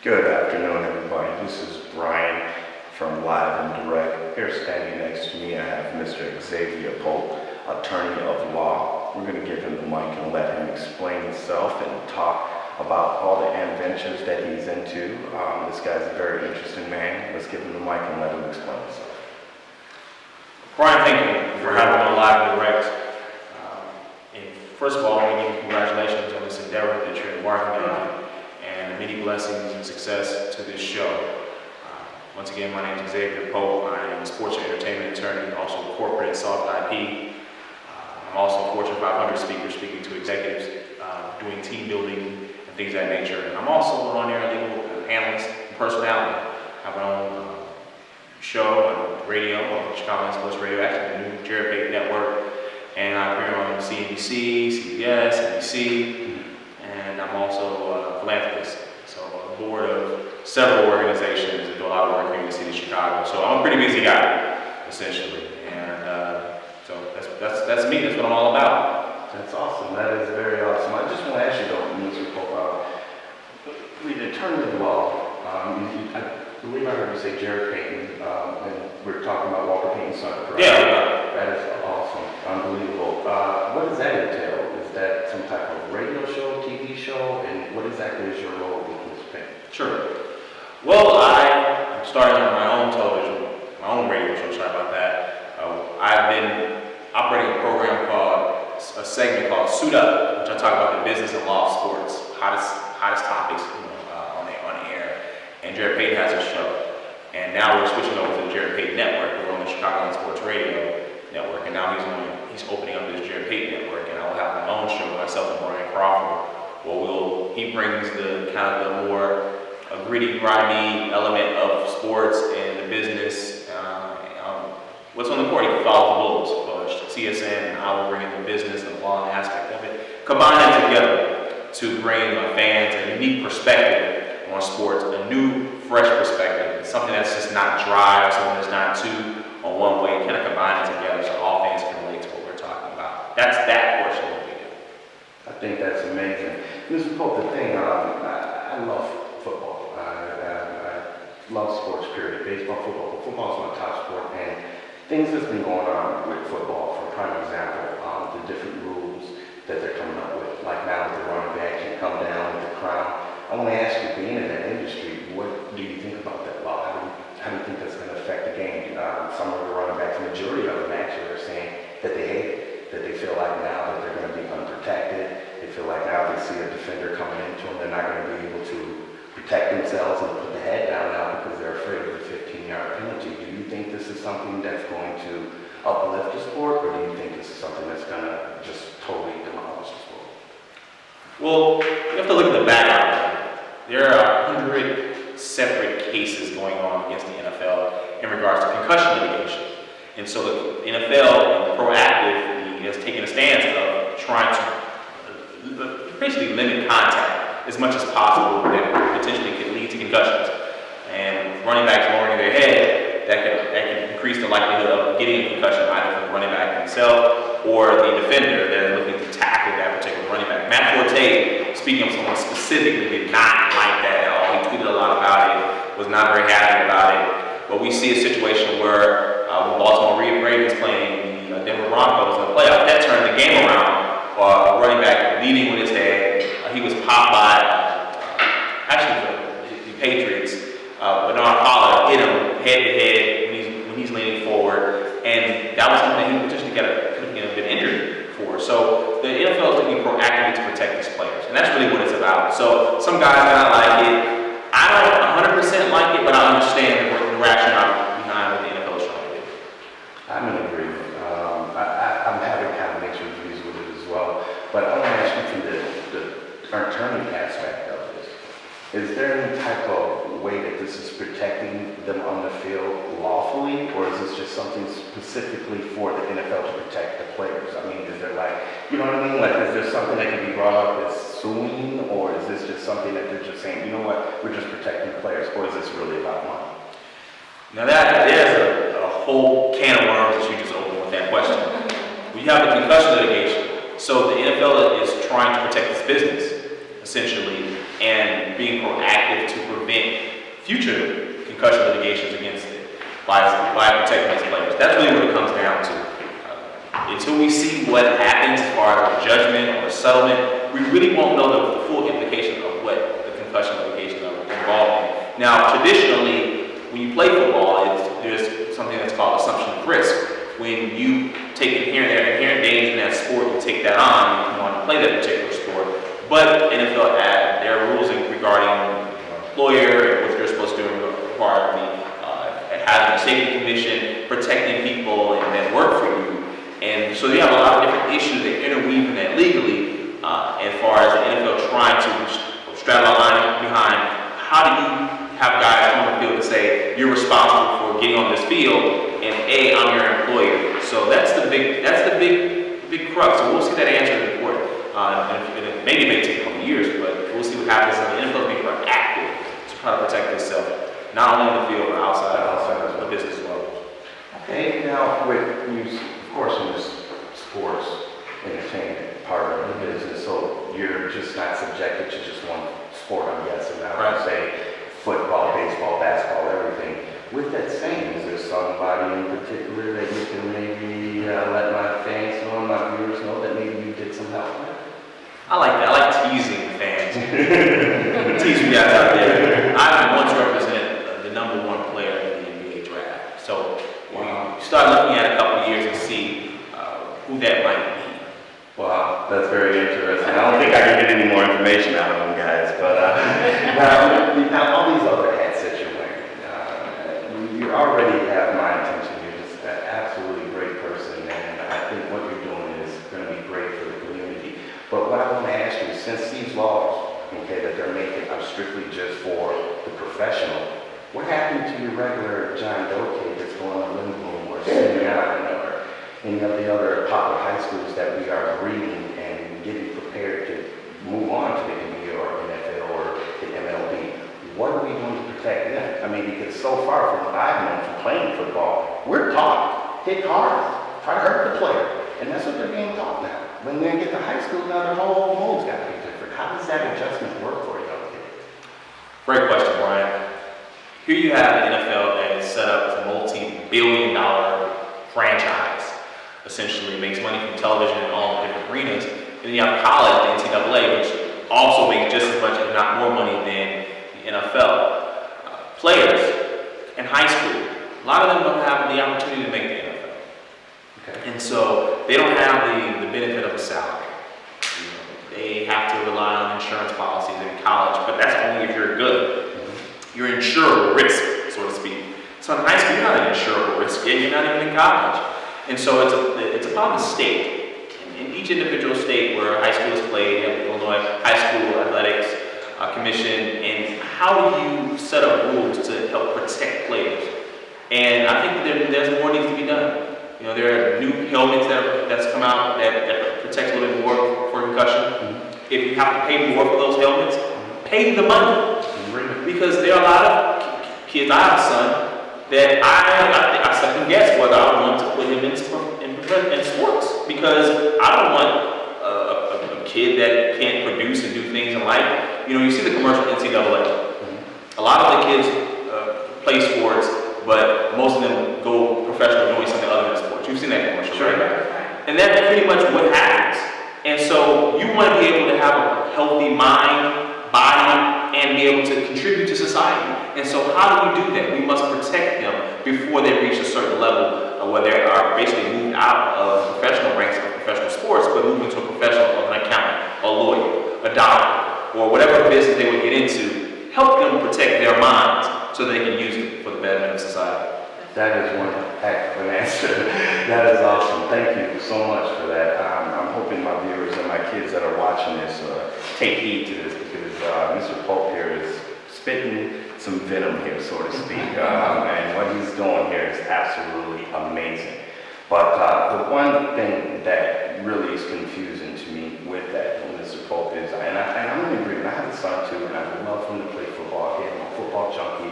Good afternoon, everybody. This is Brian from Live&Direct. Here standing next to me, I have Mr. Exavier, attorney of law. We're going to give him the mic and let him explain himself and talk about all the adventures that he's into. This guy's a very interesting man. Let's give him the mic and let him explain himself. Brian, thank you for having me on Live&Direct. And first of all, I want to give you congratulations on this endeavor that you're embarking on, and many blessings and success to this show. Once again, my name is Exavier Pope. I am a sports and entertainment attorney, also corporate and soft IP. I'm also a Fortune 500 speaker, speaking to executives, doing team building and things of that nature. And I'm also an on-air legal analyst and personality. I have my own show on radio, on Chicago Sports Radio, actually the new Jared Payton Network. And I appear on CNBC, CBS, NBC, and I'm also a philanthropist. So I'm on the board of several organizations that do a lot of work here in the city of Chicago. So I'm a pretty busy guy, essentially. And so that's me. That's what I'm all about. That's awesome. That is very awesome. I just want to ask you though, Mr. Pope, with the attorney of law, I believe I heard you say Jared Payton, and we're talking about Walter Payton's son, correct? Yeah. That is awesome. Unbelievable. What does that entail? Is that some type of radio show, TV show, and what exactly is your role with Mr. Payton? Sure. Well, I'm starting on my own television, my own radio show, sorry about that. I've been operating a program a segment called Suit Up, which I talk about the business and law of sports, hottest topics on air. And Jared Payton has a show. And now we're switching over to the Jared Payton Network. We're on the Chicago Sports Radio Network, and now he's opening up this Jared Payton Network, and I will have my own show, myself and Brian Crawford, where he brings the kind of the more gritty, grimy element of sports and the business. What's on the court, he can follow the Bulls, CSN, and I will bring in the business and the law aspect of it. Combine them together to bring fans a unique perspective on sports, a new, fresh perspective, something that's just not dry, or something that's not too on one way, kind of combine it together so all fans can relate to what we're talking about. That's that portion of what we do. I think that's amazing. Mr. Pope, the thing, I love football. I love sports, period. Baseball, football. But football is my top sport, and things that's been going on with football, for prime example, the different rules that they're coming up with. Like now the running back can come down with the crown. I want to ask you, being in that industry, what do you think about that law? How do you think that's going to affect the game? Some of the running backs, the majority of them actually are saying that they hate it, that they feel like now that they're going to be unprotected. They feel like now if they see a defender coming into them, they're not going to be able to protect themselves and put the head down now because they're afraid of the 15-yard penalty. Do you think this is something that's going to uplift the sport, or do you think this is something that's going to just totally demolish the sport? Well, you have to look at the background. There are 100 separate cases going on against the NFL in regards to concussion litigation. And so the NFL proactively has taken a stance of trying to basically limit contact as much as possible that potentially could lead to concussions. And running backs lowering their head, that can increase the likelihood of getting a concussion either from the running back himself or the defender that are looking to tackle that particular running back. Matt Forte, speaking of someone specifically, did not like that at all. He tweeted a lot about it, was not very happy about it. But we see a situation where when Baltimore Ravens playing the Denver Broncos in the playoff, that turned the game around. A running back leading with his head, he was popped by the Patriots. Bernard Pollard hit him head to head when he's leaning forward, and that was something that he potentially could have been injured for. So the NFL is looking proactively to protect these players, and that's really what it's about. So some guys may not like it. I don't 100% like it, but I understand the rationale behind what the NFL is trying to do. I'm in agreement. I'm having kind of mixed reviews with it as well, but I want to ask you from the attorney aspect of this. Is there any type of way that this is protecting them on the field lawfully, or is this just something specifically for the NFL to protect the players? I mean, is there you know what I mean? Is there something that can be brought up as suing, or is this just something that they're just saying, you know what, we're just protecting the players, or is this really about money? Now that is a whole can of worms that you just opened with that question. We have the concussion litigation. So the NFL is trying to protect its business, essentially, and being proactive to prevent future concussion litigations against it by protecting its players. That's really what it comes down to. Until we see what happens as far as a judgment or a settlement, we really won't know the full implication of what the concussion litigations are involved in. Now, traditionally, when you play football, there's something that's called assumption of risk. When you take inherent danger in that sport, you take that on, you want to play that particular sport. But NFL there are rules regarding employer and what you're supposed to do as far as having a safety commission, protecting people and that work for you. And so you have a lot of different issues that interweave in that legally, as far as the NFL trying to straddle a line behind how do you have guys on the field to say you're responsible for getting on this field, and I'm your employer. So that's the big crux. So we'll see that answer in court. And maybe it may take a couple of years, but we'll see what happens. And the NFL will be proactive to try to protect itself, not only in the field but outside of the business as well. Okay, now with you, of course, in this sports entertainment part of the business, so you're just not subjected to just one sport, I'm guessing. I would say football, baseball, basketball, everything. With that saying, is there somebody in particular that you can maybe let my fans know, my viewers know that maybe you did some help with? I like that. I like teasing fans. Teasing guys out there. I once represented the #1 player in the NBA draft. So you start looking at a couple of years and see who that might be. Wow, that's very interesting. I don't think I can get any more information out of them guys, but now all these other hats that you're wearing, you already have my attention. You're just an absolutely great person, and I think what you're doing is going to be great for the community. But what I want to ask you, since these laws, okay, that they're making are strictly just for the professional, what happened to your regular John Doe kid that's going to Lindblom or Simeon or any of the other popular high schools that we are breeding and getting prepared to move on to the NBA or NFL or the MLB? What are we doing to protect them? I mean, because so far from what I've known from playing football, we're taught, hit hard, try to hurt the player. And that's what they're being taught now. When they get to high school, now their whole mold's got to be different. How does that adjustment work for a young kid? Great question, Brian. Here you have the NFL that is set up as a multi-billion-dollar franchise. Essentially makes money from television and all the different arenas. And then you have college, the NCAA, which also makes just as much, if not more money than the NFL. Players in high school, a lot of them don't have the opportunity to make the NFL. Okay. And so they don't have the benefit of a salary. They have to rely on insurance policies in college, but that's only if you're good. You're insurable risk, so to speak. So in high school, you're not an insurable risk, yet you're not even in college. And so it's upon the state. In each individual state where high school is played, you have the Illinois High School Athletics Commission, and how do you set up rules to help protect players? And I think there's more needs to be done. You know, there are new helmets that's come out that protect a little bit more for concussion. If you have to pay more for those helmets, pay the money. Because there are a lot of kids. I have a son that I second guess whether I want to put him in sports, because I don't want a kid that can't produce and do things in life. You know, you see the commercial NCAA. A lot of the kids play sports, but most of them go professional doing something other than sports. You've seen that commercial, right? And that's pretty much what happens. And so you want to be able to have a healthy mind, body, and be able to contribute to society. And so how do we do that? We must protect them before they reach a certain level where they are basically moved out of professional ranks of professional sports, but moved into a professional of an accountant, a lawyer, a doctor, or whatever business they would get into. Help them protect their minds so they can use it for the betterment of society. That is one heck of an answer. That is awesome. Thank you so much for that. I'm hoping my viewers and my kids that are watching this take heed to this, because Mr. Pope here is spitting some venom here, so to speak. And what he's doing here is absolutely amazing. But the one thing that really is confusing to me with that, Mr. Pope, is, and I'm in agreement, I have a son too, and I would love for him to play football. I'm a football junkie.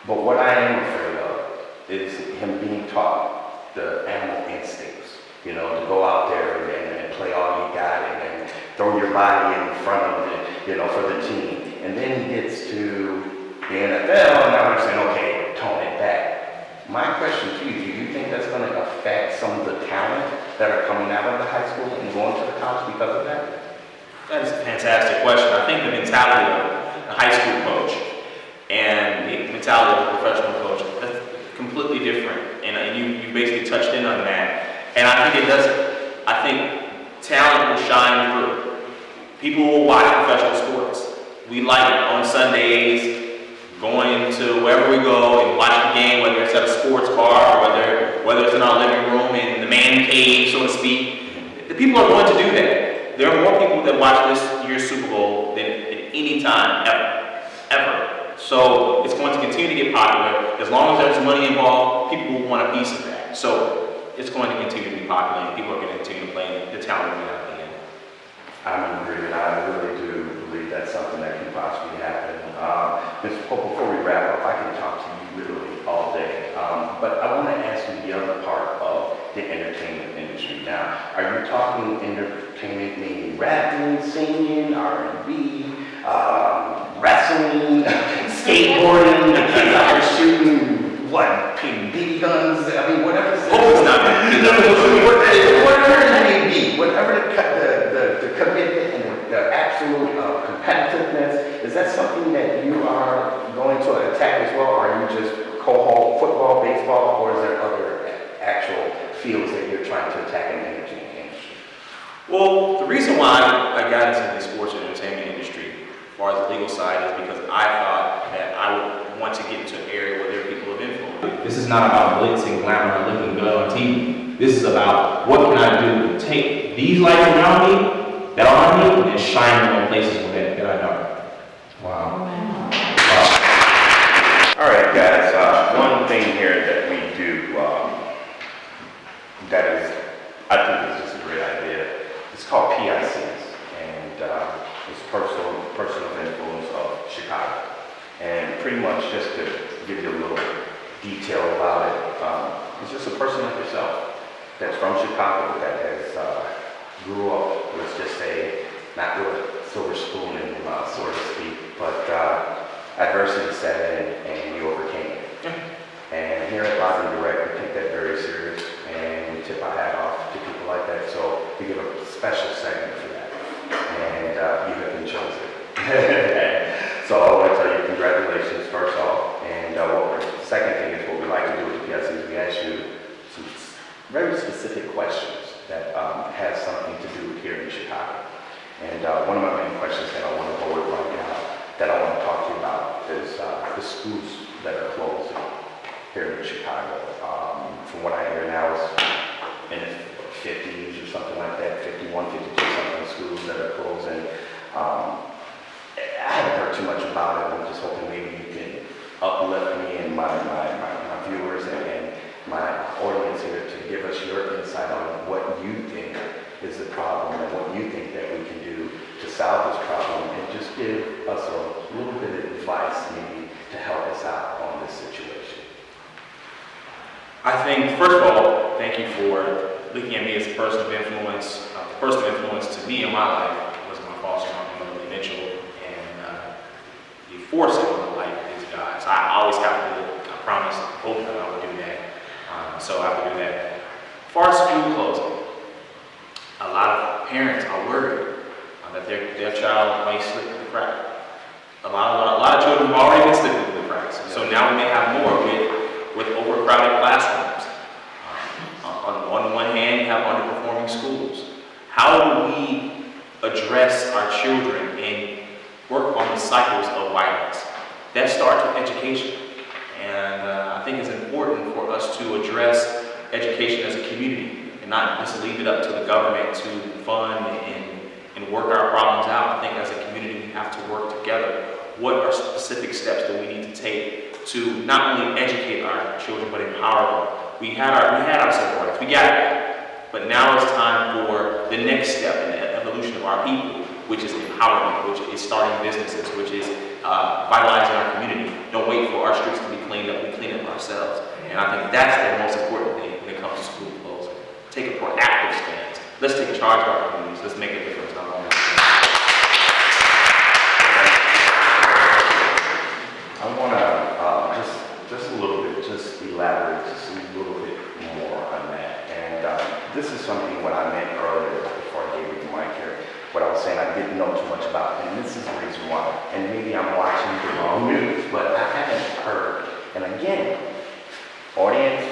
But what I am afraid of is him being taught the animal instincts, you know, to go out there and play all you got and throw your body in front of it, you know, for the team. And then he gets to the NFL That is a fantastic question. I think the mentality of a high school coach and the mentality of a professional coach, that's completely different. And you basically touched in on that. And I think it does, I think talent will shine through. People will watch professional sports. We like it on Sundays, going to wherever we go and watch the game, whether it's at a sports bar or whether it's in our living room in the man cave, so to speak. The people are going to do that. There are more people that watch this year's Super Bowl than at any time ever. So it's going to continue to get popular. As long as there's money involved, people will want a piece of that. So it's going to continue to be popular, and people are going to continue to play the talent we have in the game. I'm in agreement. I really do believe that's something that can possibly happen. Mr. Pope, before we wrap up, I can talk to you literally all day. But I want to ask you the other part of the entertainment industry. Now, are you talking entertainment meaning rapping, singing, R&B, wrestling, skateboarding, the kids out there shooting, what, BB guns? I mean, whatever. Hope it's not whatever it may be, whatever the commitment and the absolute competitiveness, is that something that you are going to attack as well, or are you just cohort football, baseball, or is there other actual fields that you're trying to attack in the entertainment industry? Well, the reason why I got into the sports and entertainment industry, as far as the legal side, is because I thought that I would want to get into an area where there are people of influence. This is not about glitz and glamour and looking good on TV. This is about what can I do to take these lights around me that are on me and shine them in places that I don't. Wow. All right, guys. One thing here that we do that is, I think is just a great idea. It's called PICs, and it's personal influence of Chicago. And pretty much just to give you a little detail about it, it's just a person like yourself that's from Chicago that has grew up, let's just say, not with a silver spoon in your mouth, so to speak, but adversity set in and you overcame it. And here at Live&Direct, we take that very serious, and we tip our hat off to people like that. So we give a special segment for that, and you have been chosen. So I want to tell you congratulations first off, and the second thing is what we like to do with the PIC is we ask you some very specific questions that have something to do here in Chicago. And one of my main questions that I want to go with right now, that I want to talk to you about, is the schools that are closed here in Chicago. From what I hear now, it's in the 50s or something like that, 51, 52 something schools that are closing. I haven't heard too much about it. I'm just hoping maybe you can uplift me and my viewers and my audience here to give us your insight on what you think is the problem and what you think that we can do to solve this problem, and just give us a little bit of advice maybe to help us out on this situation. I think, first of all, thank you for looking at me as a person of influence. The person of influence to me in my life was my foster mom, Emily Mitchell, and the force in my life is guys. I always have to, I promised both of them I would do that. So I have to do that. As far as school closing, a lot of parents are worried that their child may slip through the crack. A lot of children have already been slipping through the cracks. So now we may have more with overcrowded classrooms. On one hand, you have underperforming schools. How do we address our children and work on the cycles of violence? That starts with education. And I think it's important for us to address education as a community and not just leave it up to the government to fund and work our problems out. I think as a community we have to work together. What are specific steps that we need to take to not only educate our children but empower them? We had our civil rights, we got that. But now it's time for the next step in the evolution of our people, which is empowerment, which is starting businesses, which is vitalizing our community. Don't wait for our streets to be cleaned up, we clean up ourselves. And I think that's the most important thing when it comes to school closing. Take a proactive stance. Let's take charge of our communities. Let's make a difference in our own. I want to just a little bit, just elaborate just a little bit more on that. And this is something what I meant earlier before I gave you the mic here. What I was saying I didn't know too much about, and this is the reason why. And maybe I'm watching the wrong news, but I haven't heard. And again, audience,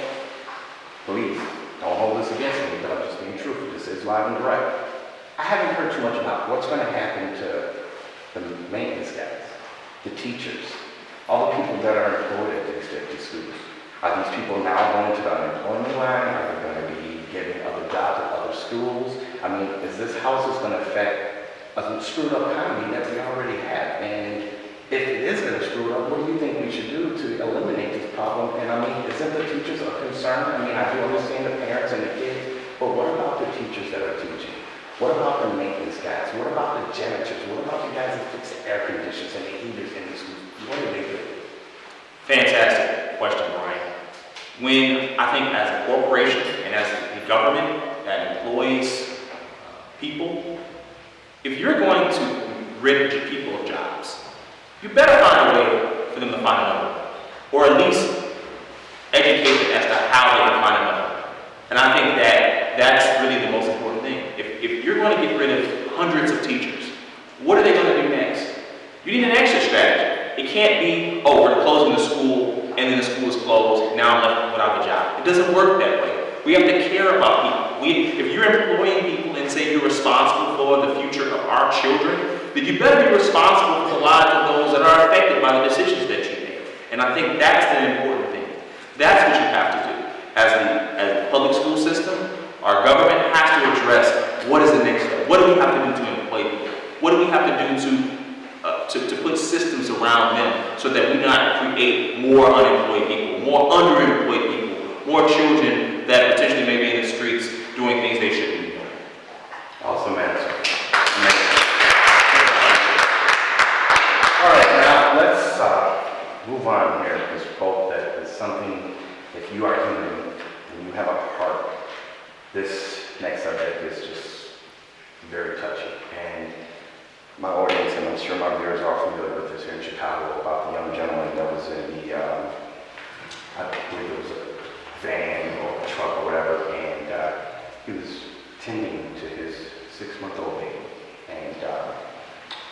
please don't hold this against me, but I'm just being truthful. This is live and direct. I haven't heard too much about what's going to happen to the maintenance guys, the teachers, all the people that are employed at these 50 schools. Are these people now going to the unemployment line? Are they going to be getting other jobs at other schools? I mean, is this house is going to affect a screwed up economy that we already have? And if it is going to screw it up, what do you think we should do to eliminate this problem? And I mean, isn't the teachers a concern? I mean, I do understand the parents and the kids, but what about the teachers that are teaching? What about the maintenance guys? What about the janitors? What about the guys that fix the air conditioners and the heaters in the schools? What do they do? Fantastic question, Brian. When I think as a corporation and as the government that employs people, if you're going to rid people of jobs, you better find a way for them to find another one, or at least educate them as to how they can find another one. And I think that that's really the most important thing. If you're going to get rid of hundreds of teachers, what are they going to do next? You need an exit strategy. It can't be, oh, we're closing the school, and then the school is closed, now I'm left without a job. It doesn't work that way. We have to care about people. If you're employing people and say you're responsible for the future of our children, then you better be responsible for the lives of those that are affected by the decisions that you make. And I think that's the important thing. That's what you have to do. As the public school system, our government has to address what is the next step. What do we have to do to employ people? What do we have to do to put systems around them so that we not create more unemployed people, more underemployed people, more children that potentially may be in the streets doing things they shouldn't be doing. Awesome answer. All right, now let's move on here, because hope that is something, if you are human and you have a heart, this next subject is just very touching. And my audience, and I'm sure my viewers are familiar with this here in Chicago, about the young gentleman that was in the, I believe it was a van or a truck or whatever, and he was tending to his 6-month-old baby and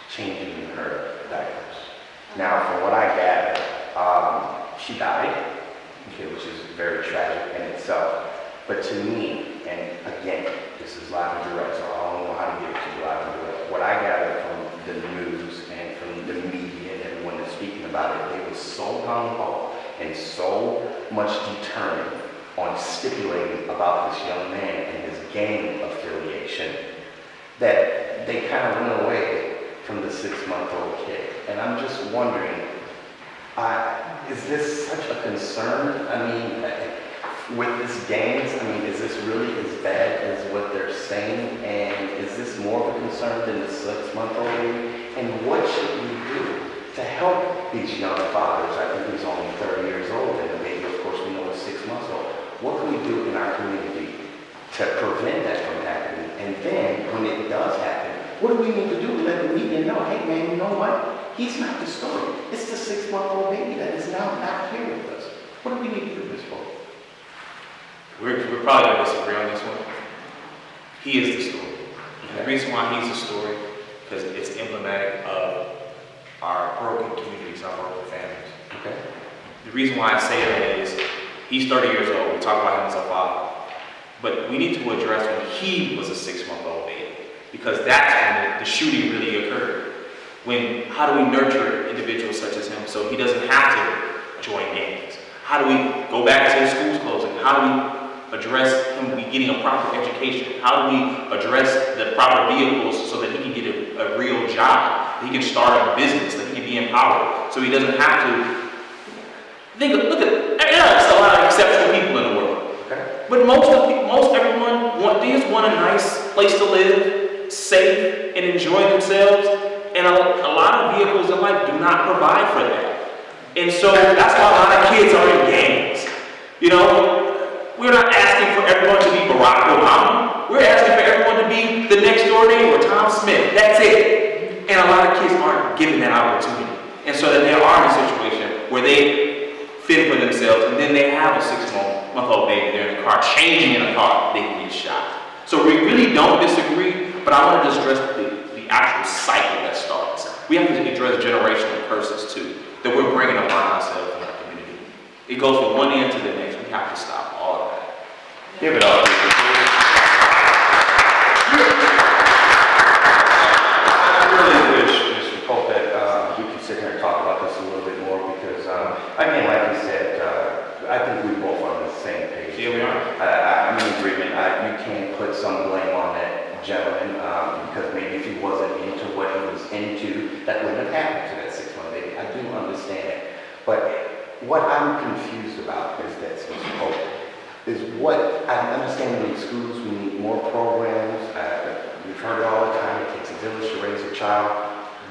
changing her diapers. Now, from what I gathered, she died, okay, which is very tragic in itself. But to me, and again, this is live and direct, so I don't know how to get it to you live and direct. What I gathered from the news and from the media and everyone that's speaking about it, they were so gung-ho and so much determined on stipulating about this young man and his gang affiliation that they kind of went away from the 6-month-old kid. And I'm just wondering, is this such a concern? I mean, with this gangs, I mean, is this really as bad as what they're saying? And is this more of a concern than the 6-month-old baby? And what should we do to help these young fathers? I think he's only 30 years old, and the baby, of course, we know is 6 months old. What can we do in our community to prevent that from happening? And then, when it does happen, what do we need to do to let the media know, hey man, you know what? He's not the story. It's the 6-month-old baby that is now not here with us. What do we need to do this for? We're probably going to disagree on this one. He is the story. And the reason why he's the story, because it's emblematic of our broken communities, our broken families. Okay. The reason why I say that is, he's 30 years old. We talk about him as a father. But we need to address when he was a 6-month-old baby, because that's when the shooting really occurred. How do we nurture individuals such as him so he doesn't have to join gangs? How do we go back to his schools closing? How do we address him getting a proper education? How do we address the proper vehicles so that he can get a real job, that he can start a business, that he can be empowered, so he doesn't have to look at there's a lot of exceptional people in the world. Okay. But most everyone want a nice place to live, safe, and enjoy themselves. And a lot of vehicles in life do not provide for that. And so that's why a lot of kids are in gangs. You know, we're not asking for everyone to be Barack Obama. We're asking for everyone to be the next door neighbor, Tom Smith. That's it. And a lot of kids aren't given that opportunity. And so that they are in a situation where they fend for themselves, and then they have a 6-month-old baby. They're in the car, changing in a car, they can get shot. So we really don't disagree, but I want to just address the actual cycle that starts. We have to address generational curses too, that we're bringing upon ourselves in our community. It goes from one end to the next. We have to stop all of that. Give it up. I really wish, Mr. Pope, that we could sit here and talk about this a little bit more because, again, like you said, I think we both on the same page. Yeah, we are. I'm in agreement. You can't put some blame on that gentleman because maybe if he wasn't into what he was into, that wouldn't have happened to that 6 month baby. I do understand it. But what I'm confused about is this, Mr. Pope, is what I understand in schools we need more programs. We've heard it all the time. It takes a village to raise a child.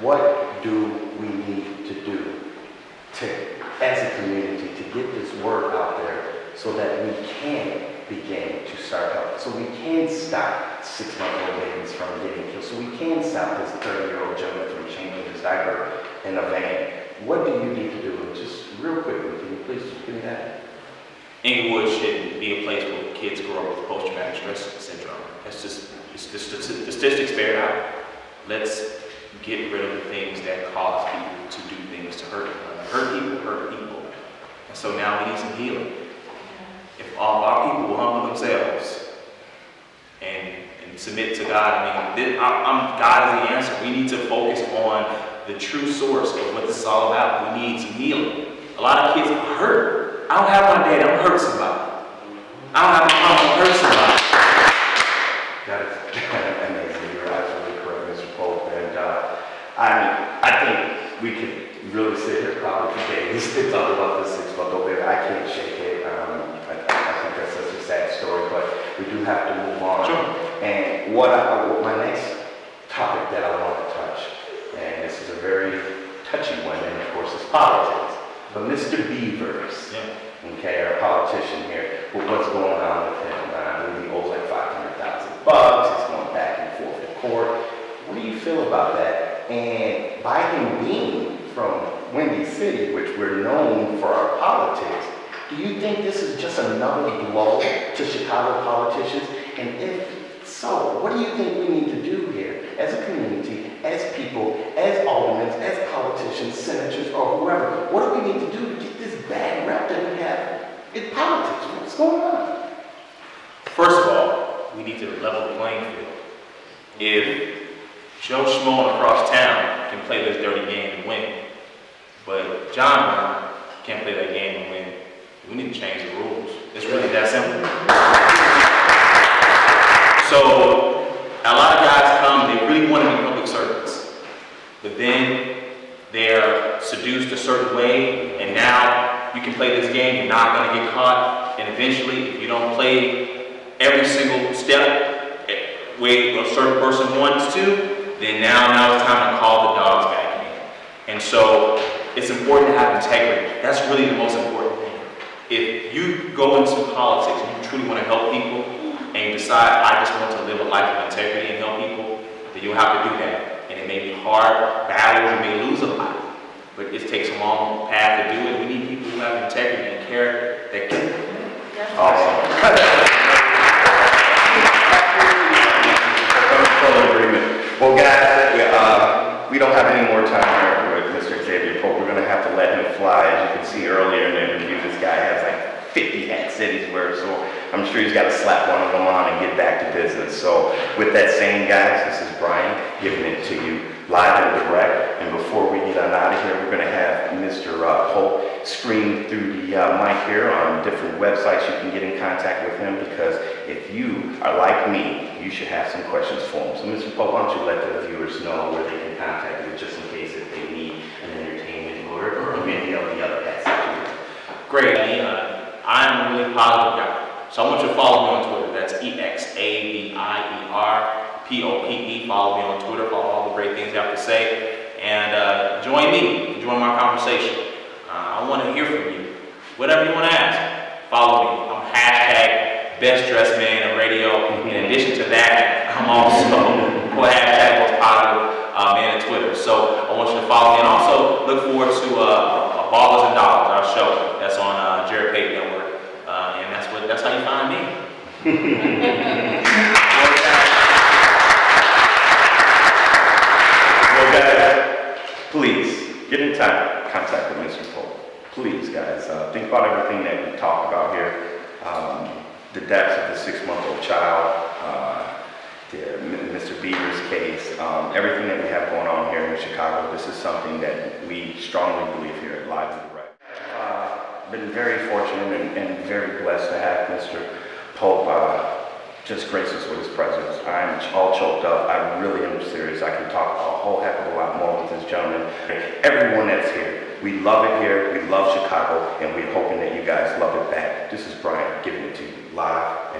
What do we need to do as a community to get this word out there so that we can begin to start helping, so we can stop 6-month-old babies from getting killed, so we can stop this 30-year-old gentleman from changing his diaper in a van? What do you need to do? And just real quickly, can you please just give me that? Inglewood shouldn't be a place where kids grow up with post-traumatic stress syndrome. That's just, the statistics bear it out. Let's get rid of the things that cause people to do things to hurt people. And so now we need some healing. If all of our people will humble themselves and submit to God, God is the answer. We need to focus on the true source of what this is all about. We need some healing. A lot of kids are hurt. I don't have my dad, I'm hurt somebody. I don't have my mom, I'm hurt somebody. That is amazing. You're absolutely correct, Mr. Pope. And I think we could really sit here probably for days to talk about this 6-month-old baby. I can't shake it. I think that's such a sad story, but we do have to move on. Sure. And my next topic that I want to touch, and this is a very touchy one, and of course it's politics. But Mr. Beavers, okay, our politician here, what's going on with him? I believe he owes like $500,000. He's going back and forth to court. What do you feel about that? And by him being from Windy City, which we're known for our politics, do you think this is just another blow to Chicago politicians? And if so, what do you think we need to do here as a community, as people, as aldermen, as politicians, senators, or whoever? What do we need to do to get this bad rep that we have in politics? What's going on? First of all, we need to level the playing field. If Joe Schmo across town can play this dirty game and win, but John can't play that game and win, we need to change the rules. It's really that simple. So a lot of guys come, they really want to be public servants, but then they're seduced a certain way, and now you can play this game, you're not going to get caught, and eventually, if you don't play every single step where a certain person wants to, then now it's time to call the dogs back in. And so it's important to have integrity. That's really the most important thing. If you go into politics and you truly want to help people, and you decide, I just want to live a life of integrity and help people, then you'll have to do that. And it may be hard, battles, you may lose a lot, but it takes a long path to do it. We need people who have integrity and character that can. Awesome. Total agreement. Well, guys, we don't have any more time here with Mr. Exavier Pope. We're going to have to let him fly. As you can see earlier in the interview, this guy has like 50 hats that he's wearing, so I'm sure he's got to slap one of them on and get back to business. So with that saying, guys, this is Brian giving it to you live and direct. And before we get on out of here, we're going to have Mr. Pope screen through the mic here on different websites. You can get in contact with him because if you are like me, you should have some questions for him. So Mr. Pope, why don't you let the viewers know where they can contact you just in case if they need an entertainment or any of the other hats that you do. Great. I'm a really positive guy. So I want you to follow me on Twitter. That's EXAVIERPOPE. Follow me on Twitter for all the great things you have to say. And join me. Join my conversation. I want to hear from you. Whatever you want to ask, follow me. I'm #Best Dressed Man in Radio. In addition to that, I'm also #Most Positive Man on Twitter. So I want you to follow me. And also look forward to Ballers and Dollars, our show. That's on Jared Payton Network. And that's how you find me. guys. Think about everything that we talked about here. The deaths of the 6-month-old child, Mr. Bieber's case, everything that we have going on here in Chicago. This is something that we strongly believe here at Live&Direct. Been very fortunate and very blessed to have Mr. Pope just grace us with his presence. I'm all choked up. I really am serious. I can talk a whole heck of a lot more with this gentleman. Everyone that's here, we love it here. We love Chicago, and we're hoping that you guys love it back. This is Brian giving it to you live.